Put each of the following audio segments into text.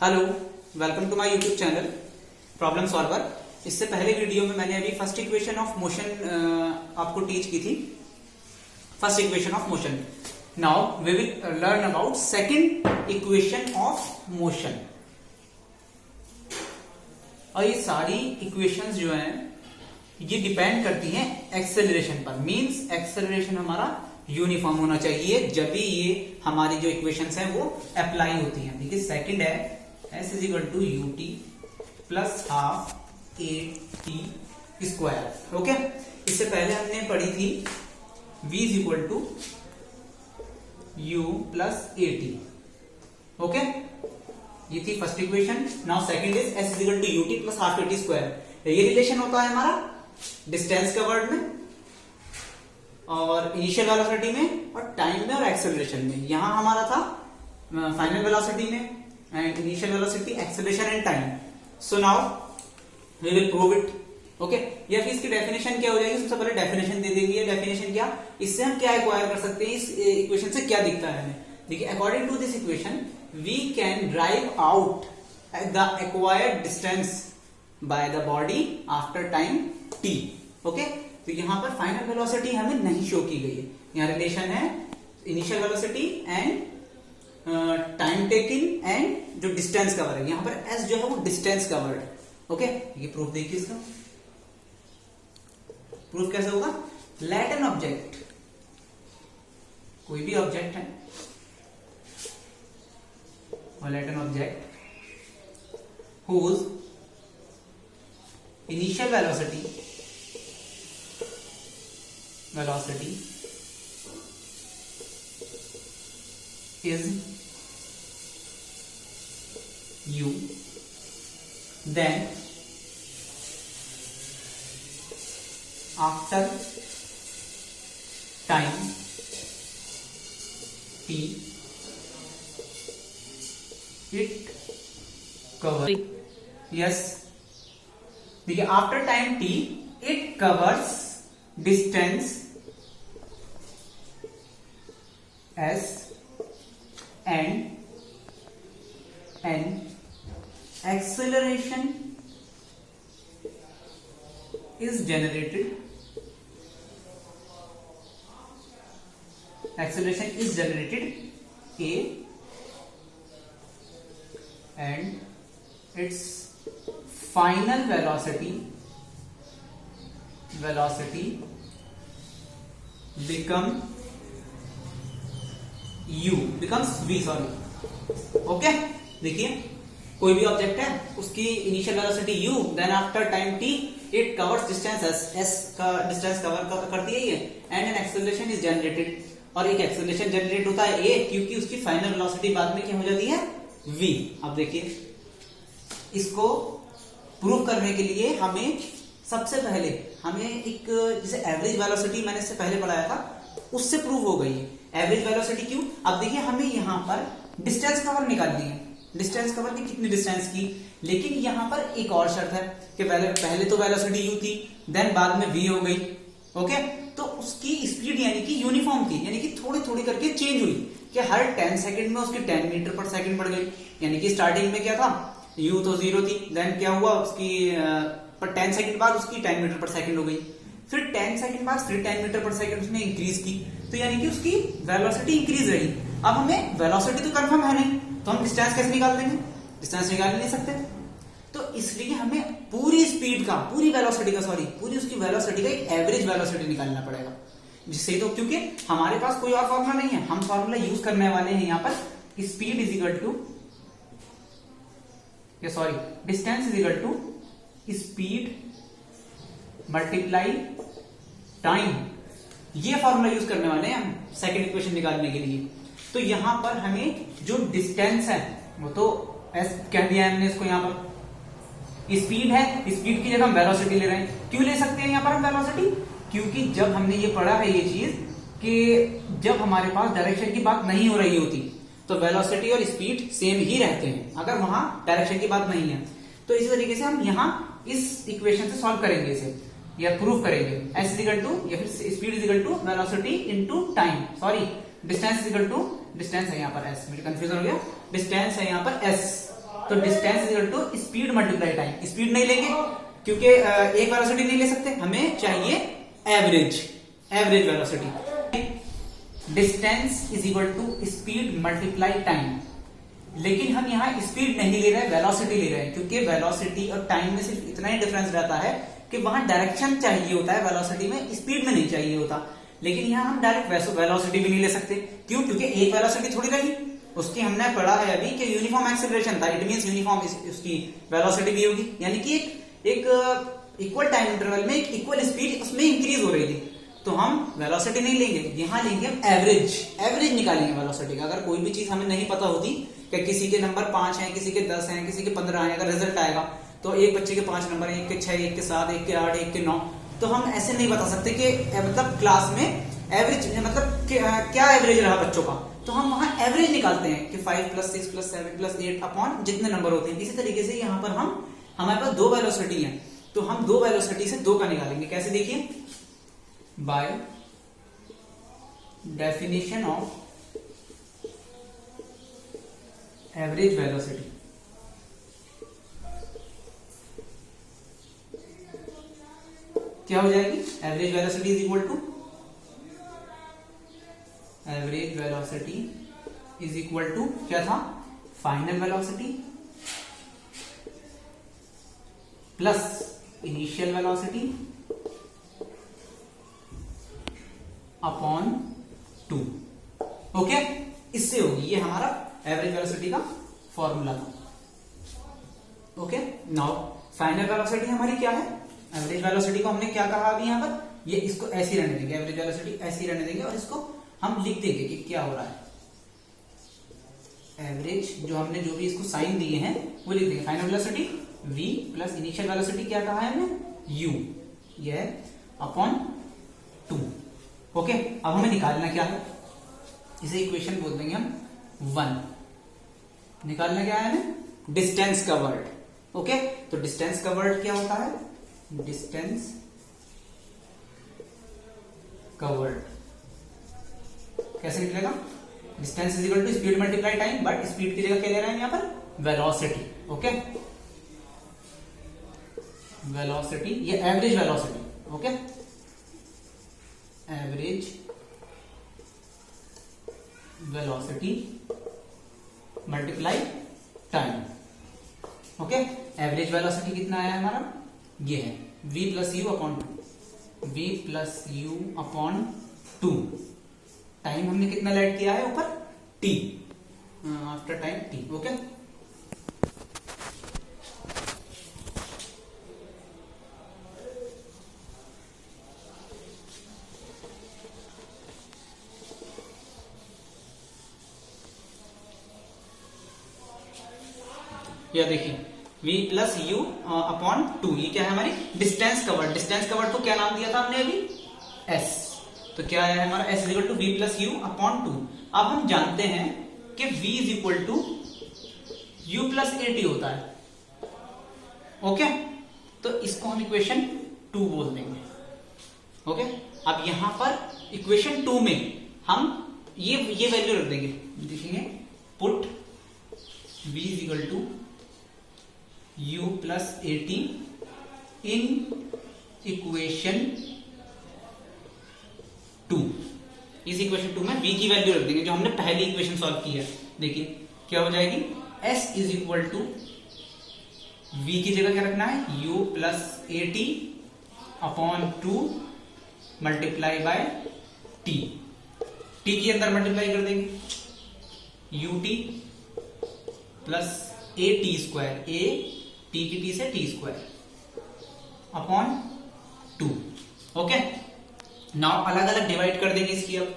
Hello, welcome to my YouTube channel problem solver. इससे पहले video में मैंने अभी फर्स्ट इक्वेशन ऑफ मोशन आपको टीच की थी। First equation of motion. Now we will learn about second equation of motion. और ये सारी इक्वेशंस जो हैं ये डिपेंड करती हैं एक्सेलरेशन पर। मींस एक्सेलरेशन हमारा यूनिफॉर्म होना चाहिए जब भी ये हमारी जो इक्वेशंस हैं वो अप्लाई होती हैं। देखिए सेकंड है s is equal to u t plus half a t square. Okay, इससे पहले हमने पढ़ी थी v is equal to u plus a t. Okay, ये थी first equation. Now second is s is equal to u t plus half a t square. ये relation होता है हमारा डिस्टेंस कवर्ड में और इनिशियल वेलोसिटी में और टाइम में और एक्सेलरेशन में। यहां हमारा था फाइनल वेलोसिटी में and initial velocity, acceleration and time. So now we will prove it. Okay, या फिर इसकी डेफिनेशन क्या हो जाएगी? सबसे पहले डेफिनेशन दे देगी। ये डेफिनेशन क्या, इससे हम क्या एक्वायर कर सकते हैं, इस इक्वेशन से क्या दिखता है हमें। देखिए according to this equation we can drive out the acquired distance by the body after time t। Okay, तो यहां पर फाइनल वेलोसिटी हमें नहीं शो की गई है। यहाँ रिलेशन है initial velocity and time taking and जो डिस्टेंस कवर है। यहां पर s जो है वो डिस्टेंस कवर्ड है। ओके, ये प्रूफ देखिए इसका। प्रूफ कैसे होगा? लेट एन ऑब्जेक्ट, कोई भी ऑब्जेक्ट है और let an object whose initial velocity is u, then after time t it covers, yes, देखिए after time t it covers distance s and acceleration is generated. Acceleration is generated a and its final velocity becomes v, sorry. Okay, देखिए कोई भी object है उसकी initial velocity u, then after time t it covers distance s का distance cover करती है ये, and an acceleration is generated. और एक एक्सेलरेशन जनरेट होता है a क्योंकि उसकी फाइनल वेलोसिटी बाद में क्या हो जाती है v। अब देखिए इसको प्रूव करने के लिए हमें सबसे पहले एक जैसे एवरेज वेलोसिटी मैंने इससे पहले पढ़ाया था उससे प्रूव हो गई है। एवरेज वेलोसिटी क्यों? अब देखिए हमें यहाँ पर डिस्टेंस कवर निकालनी है। डिस्टेंस कवर की कितनी डिस्टेंस की, लेकिन यहाँ पर एक और शर्त है कि पहले तो वेलोसिटी u थी, देन बाद में v हो गई। ओके, तो उसकी स्पीड यानी कि यूनिफॉर्म थी, यानी कि थोड़ी थोड़ी करके चेंज हुई कि हर 10 सेकंड में उसकी 10 मीटर पर सेकंड बढ़ गई। यानी कि स्टार्टिंग में क्या था, u तो 0 थी, देन क्या हुआ उसकी 10 सेकंड बाद उसकी 10 मीटर पर सेकंड हो गई, फिर 10 सेकंड बाद फिर 10 मीटर पर सेकंड उसने इंक्रीज की, तो यानी कि उसकी वेलोसिटी इंक्रीज रही। अब हमें वेलोसिटी तो कंफर्म है नहीं, तो हम डिस्टेंस कैसे निकाल देंगे? डिस्टेंस निकाल नहीं सकते। तो इसलिए हमें पूरी स्पीड का, पूरी उसकी वेलोसिटी का एक एवरेज वेलोसिटी निकालना पड़ेगा। जिससे तो क्योंकि हमारे पास कोई और फॉर्मूला नहीं है, हम फॉर्मूला यूज करने वाले हैं यहाँ पर speed is equal to distance is equal to speed multiply time. ये फॉर्मूला यूज करने वाले हैं हम सेकंड इक्वेशन निकालने के लिए। तो यहां पर हमें जो डिस्टेंस है वो तो s कह दिया है हमने इसको। यहां पर स्पीड है, स्पीड की जगह हम वेलोसिटी ले रहे हैं। क्यों ले सकते हैं यहां पर हम वेलोसिटी? क्योंकि जब हमने ये पढ़ा है ये चीज कि जब हमारे पास डायरेक्शन की बात नहीं हो रही होती तो वेलोसिटी और स्पीड सेम ही रहते हैं, अगर वहां डायरेक्शन की बात नहीं है। तो इसी तरीके से हम यहां इस इक्वेशन से सॉल्व करेंगे इसे। या प्रूव करेंगे s इज इक्वल टू या फिर speed is equal to velocity into time, sorry distance is equal to distance है यहाँ पर s, मुझे कंफ्यूजन हो गया, डिस्टेंस है यहाँ पर s तो distance is equal to speed multiply time. Speed नहीं लेंगे क्योंकि एक वेलोसिटी नहीं ले सकते, हमें चाहिए average velocity. Distance is equal to speed multiply time, लेकिन हम यहाँ स्पीड नहीं ले रहे, वेलोसिटी ले रहे हैं, क्योंकि वेलोसिटी और टाइम में सिर्फ इतना ही डिफरेंस रहता है कि वहां डायरेक्शन चाहिए होता है वेलोसिटी में, स्पीड में नहीं चाहिए होता। लेकिन यहाँ हम डायरेक्ट वेलोसिटी भी नहीं ले सकते, क्यों? क्योंकि एक वेलोसिटी थोड़ी रही, उसकी हमने पढ़ा है अभी कि यूनिफॉर्म एक्सेलरेशन था, इट मींस यूनिफॉर्म उसकी वेलोसिटी भी होगी, यानी कि एक इक्वल टाइम इंटरवल में एक इक्वल स्पीड उसमें इंक्रीज हो रही थी। तो हम वेलोसिटी नहीं लेंगे, यहां लेंगे हम एवरेज निकालेंगे वेलोसिटी का। अगर कोई भी चीज हमें नहीं पता होती कि किसी के नंबर 5 हैं, किसी के 10 हैं, किसी के 15 हैं, अगर रिजल्ट आएगा तो एक बच्चे के 5 नंबर हैं, एक के 6, एक के 7, एक के 8, एक के 9, तो हम ऐसे नहीं बता सकते कि मतलब क्लास में एवरेज मतलब क्या एवरेज रहा बच्चों का, तो हम वहां एवरेज निकालते हैं कि 5 + 6 + 7 + 8 अपॉन जितने नंबर होते हैं। इसी तरीके से यहाँ पर हमारे पास 2 वेलोसिटी है, तो हम 2 वेलोसिटी से 2 का निकालेंगे। कैसे? देखिए, by definition of average velocity, क्या हो जाएगी? Average velocity is equal to क्या था? Final velocity plus initial velocity upon 2। Okay, इससे होगी, ये हमारा एवरेज वेलोसिटी का फॉर्मूला था। ओके, नाउ फाइनल वेलोसिटी हमारी क्या है? एवरेज वेलोसिटी को हमने क्या कहा अभी यहाँ पर? ये इसको ऐसी रहने देंगे, एवरेज वेलोसिटी ऐसी रहने देंगे, और इसको हम लिख देंगे कि क्या हो रहा है। एवरेज जो हमने जो भी इसको साइन दिए हैं वो लिख देंगे। Final velocity v plus initial velocity क्या कहा है हमने? u, यह अपॉन 2। ओके, अब हमें निकालना क्या है? इसे इक्वेशन बोल देंगे हम 1। निकालना क्या है हमें? Distance covered. ओके, तो डिस्टेंस कवर्ड क्या होता है? डिस्टेंस कवर्ड कैसे निकलेगा? Distance is equal to speed multiply time, but speed की जगह क्या ले रहे हैं यहाँ पर? वेलोसिटी। ओके, वेलोसिटी, ये average velocity. Okay, average velocity multiply time. Okay, average velocity कितना आया हमारा? ये है v + u अपॉन 2। टाइम हमने कितना ऐड किया है ऊपर? t, after time t। Okay, या देखिए v + u अपॉन 2, ये क्या है हमारी? Distance covered. डिस्टेंस कवर्ड को क्या नाम दिया था हमने अभी? s। तो क्या है हमारा? s = v + u upon 2। अब हम जानते हैं कि v = u + at होता है। ओके, तो इसको हम इक्वेशन 2 बोल देंगे। ओके, अब यहां पर इक्वेशन 2 में हम ये वैल्यू रख देंगे। देखेंगे, put v = u + at in equation 2। इस इक्वेशन 2 में v की वैल्यू रख देंगे जो हमने पहली इक्वेशन सॉल्व की है। देखिए क्या हो जाएगी? s = v की जगह क्या रखना है? u + at upon 2 multiply by t। t के अंदर मल्टीप्लाई कर देंगे, ut plus at², a t की t से t² अपॉन 2। ओके, नाउ अलग अलग डिवाइड कर देंगे इसकी। अब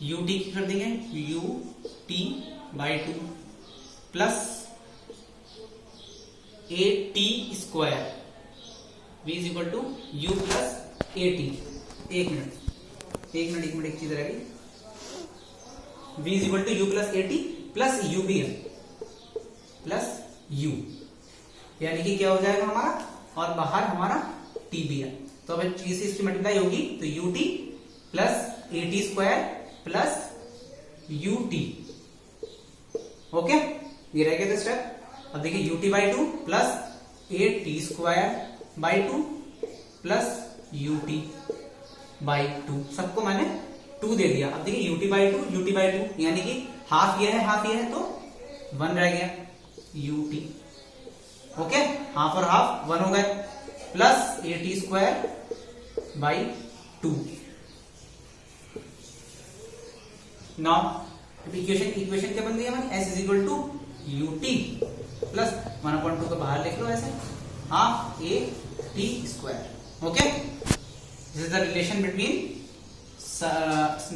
ut की कर देंगे ut/2 plus at², v = u + at। एक मिनट एक चीज रहेगी। v = u + at plus u भी है, प्लस u, यानी कि क्या हो जाएगा हमारा? और बाहर हमारा t भी है, तो अब चीज इसकी मल्टीप्लाई होगी तो ut plus at² plus ut। Okay, ये रह गया था स्टेप। अब देखिए ut by 2 plus 8t² by 2 plus ut by 2, सबको मैंने 2 दे दिया। अब देखिए ut बाई 2 यानी कि हाफ ये है तो 1 रह गया ut। ओके, हाफ और हाफ 1 हो गए, plus 8t² by 2। Now equation क्या बन गई हमारी, s is equal to ut प्लस 1/2 को बाहर लिख लो ऐसे, half at²। Okay, this is the relation between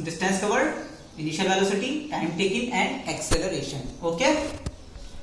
distance covered, initial velocity, time taking and acceleration. Okay.